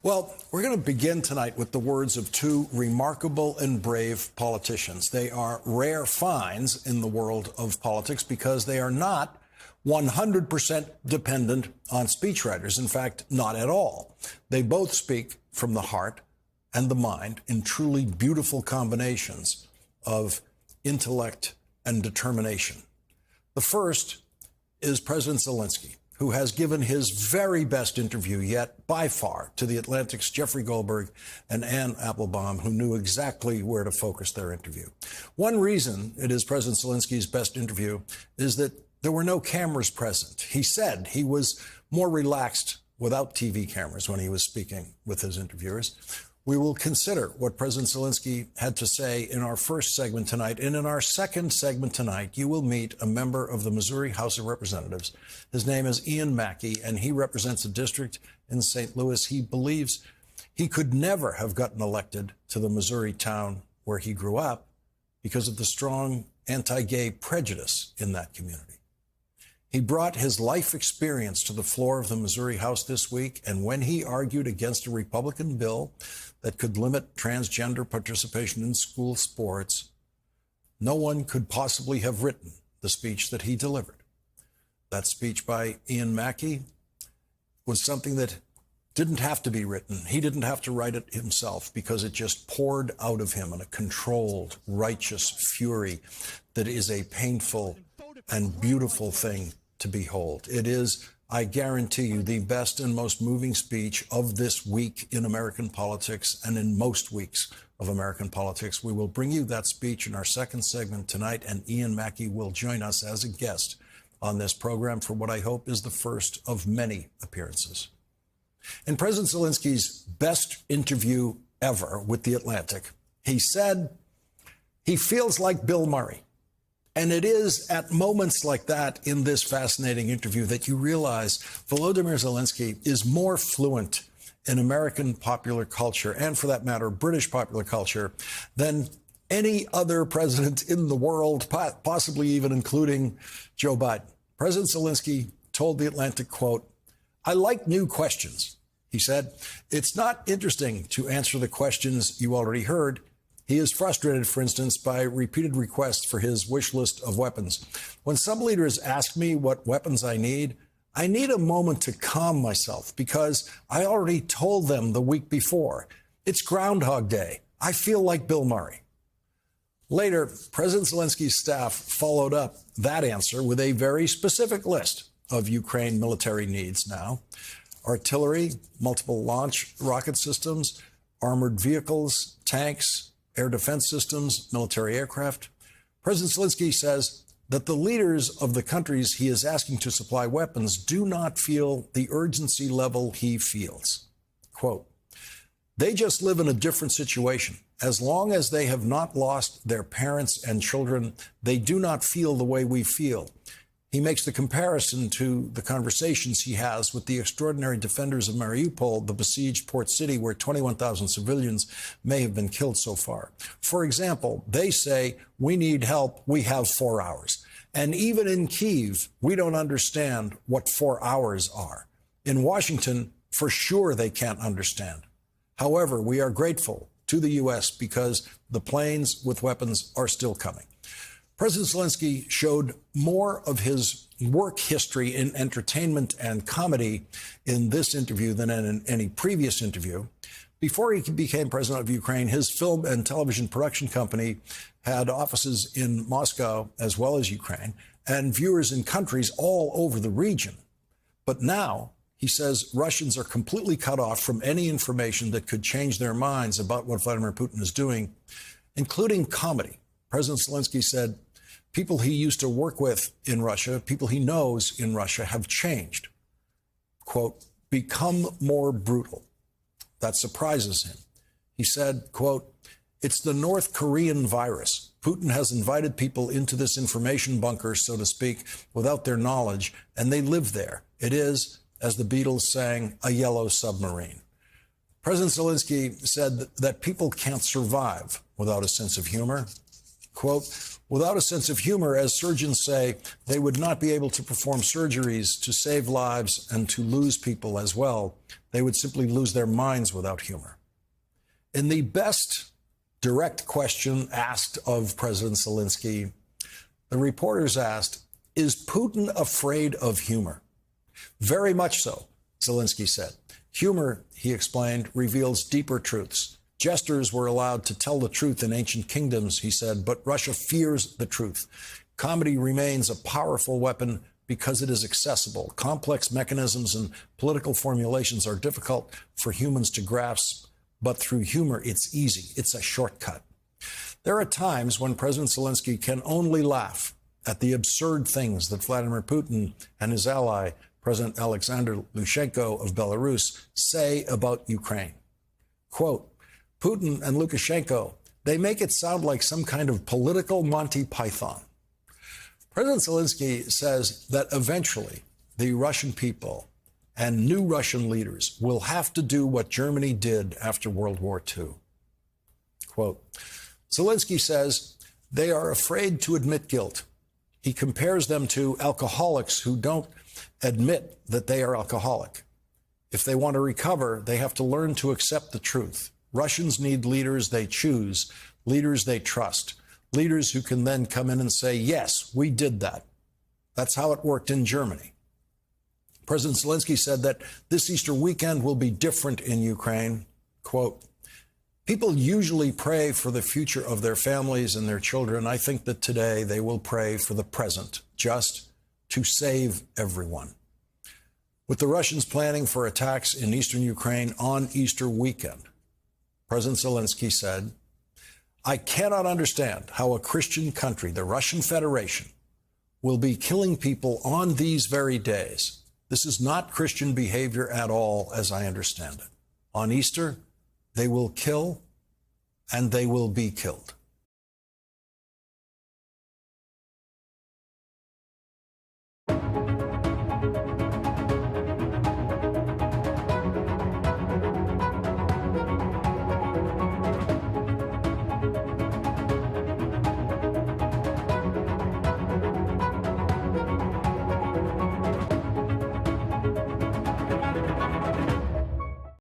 Well, we're going to begin tonight with the words of two remarkable and brave politicians. They are rare finds in the world of politics because they are not 100% dependent on speechwriters. In fact, not at all. They both speak from the heart and the mind in truly beautiful combinations of intellect and determination. The first is President Zelensky, who has given his very best interview yet, by far, to The Atlantic's Jeffrey Goldberg and Anne Applebaum, who knew exactly where to focus their interview. One reason it is President Zelensky's best interview is that there were no cameras present. He said he was more relaxed without TV cameras when he was speaking with his interviewers. We will consider what President Zelensky had to say in our first segment tonight. And in our second segment tonight, you will meet a member of the Missouri House of Representatives. His name is Ian Mackey, and he represents a district in St. Louis. He believes he could never have gotten elected to the Missouri town where he grew up because of the strong anti-gay prejudice in that community. He brought his life experience to the floor of the Missouri House this week, and when he argued against a Republican bill that could limit transgender participation in school sports, no one could possibly have written the speech that he delivered. That speech by Ian Mackey was something that didn't have to be written. He didn't have to write it himself because it just poured out of him in a controlled, righteous fury that is a painful and beautiful thing to behold. It is, I guarantee you, the best and most moving speech of this week in American politics and in most weeks of American politics. We will bring you that speech in our second segment tonight, and Ian Mackey will join us as a guest on this program for what I hope is the first of many appearances. In President Zelensky's best interview ever with The Atlantic, he said he feels like Bill Murray. And it is at moments like that in this fascinating interview that you realize Volodymyr Zelensky is more fluent in American popular culture, and for that matter, British popular culture, than any other president in the world, possibly even including Joe Biden. President Zelensky told The Atlantic, quote, "I like new questions." He said, "It's not interesting to answer the questions you already heard." He is frustrated, for instance, by repeated requests for his wish list of weapons. When some leaders ask me what weapons I need a moment to calm myself because I already told them the week before. It's Groundhog Day. I feel like Bill Murray. Later, President Zelensky's staff followed up that answer with a very specific list of Ukraine military needs now: artillery, multiple launch rocket systems, armored vehicles, tanks, air defense systems, military aircraft. President Zelensky says that the leaders of the countries he is asking to supply weapons do not feel the urgency level he feels. Quote, "They just live in a different situation. As long as they have not lost their parents and children, they do not feel the way we feel." He makes the comparison to the conversations he has with the extraordinary defenders of Mariupol, the besieged port city where 21,000 civilians may have been killed so far. For example, they say, "We need help. We have 4 hours." And even in Kyiv, we don't understand what 4 hours are. In Washington, for sure they can't understand. However, we are grateful to the U.S. because the planes with weapons are still coming. President Zelensky showed more of his work history in entertainment and comedy in this interview than in any previous interview. Before he became president of Ukraine, his film and television production company had offices in Moscow as well as Ukraine and viewers in countries all over the region. But now, he says, Russians are completely cut off from any information that could change their minds about what Vladimir Putin is doing, including comedy. President Zelensky said people he used to work with in Russia, people he knows in Russia, have changed, quote, become more brutal. That surprises him. He said, quote, "It's the North Korean virus. Putin has invited people into this information bunker, so to speak, without their knowledge, and they live there. It is, as the Beatles sang, a yellow submarine." President Zelensky said that people can't survive without a sense of humor. Quote, without a sense of humor, as surgeons say, they would not be able to perform surgeries to save lives and to lose people as well. They would simply lose their minds without humor. In the best direct question asked of President Zelensky, the reporters asked, is Putin afraid of humor? Very much so, Zelensky said. Humor, he explained, reveals deeper truths. Jesters were allowed to tell the truth in ancient kingdoms, he said, but Russia fears the truth. Comedy remains a powerful weapon because it is accessible. Complex mechanisms and political formulations are difficult for humans to grasp, but through humor, it's easy. It's a shortcut. There are times when President Zelensky can only laugh at the absurd things that Vladimir Putin and his ally, President Alexander Lukashenko of Belarus, say about Ukraine. Quote, Putin and Lukashenko, they make it sound like some kind of political Monty Python. President Zelensky says that eventually the Russian people and new Russian leaders will have to do what Germany did after World War II. Quote, Zelensky says they are afraid to admit guilt. He compares them to alcoholics who don't admit that they are alcoholic. If they want to recover, they have to learn to accept the truth. Russians need leaders they choose, leaders they trust, leaders who can then come in and say, yes, we did that. That's how it worked in Germany. President Zelensky said that this Easter weekend will be different in Ukraine. Quote, people usually pray for the future of their families and their children. I think that today they will pray for the present, just to save everyone. With the Russians planning for attacks in eastern Ukraine on Easter weekend, President Zelensky said, I cannot understand how a Christian country, the Russian Federation, will be killing people on these very days. This is not Christian behavior at all, as I understand it. On Easter, they will kill and they will be killed.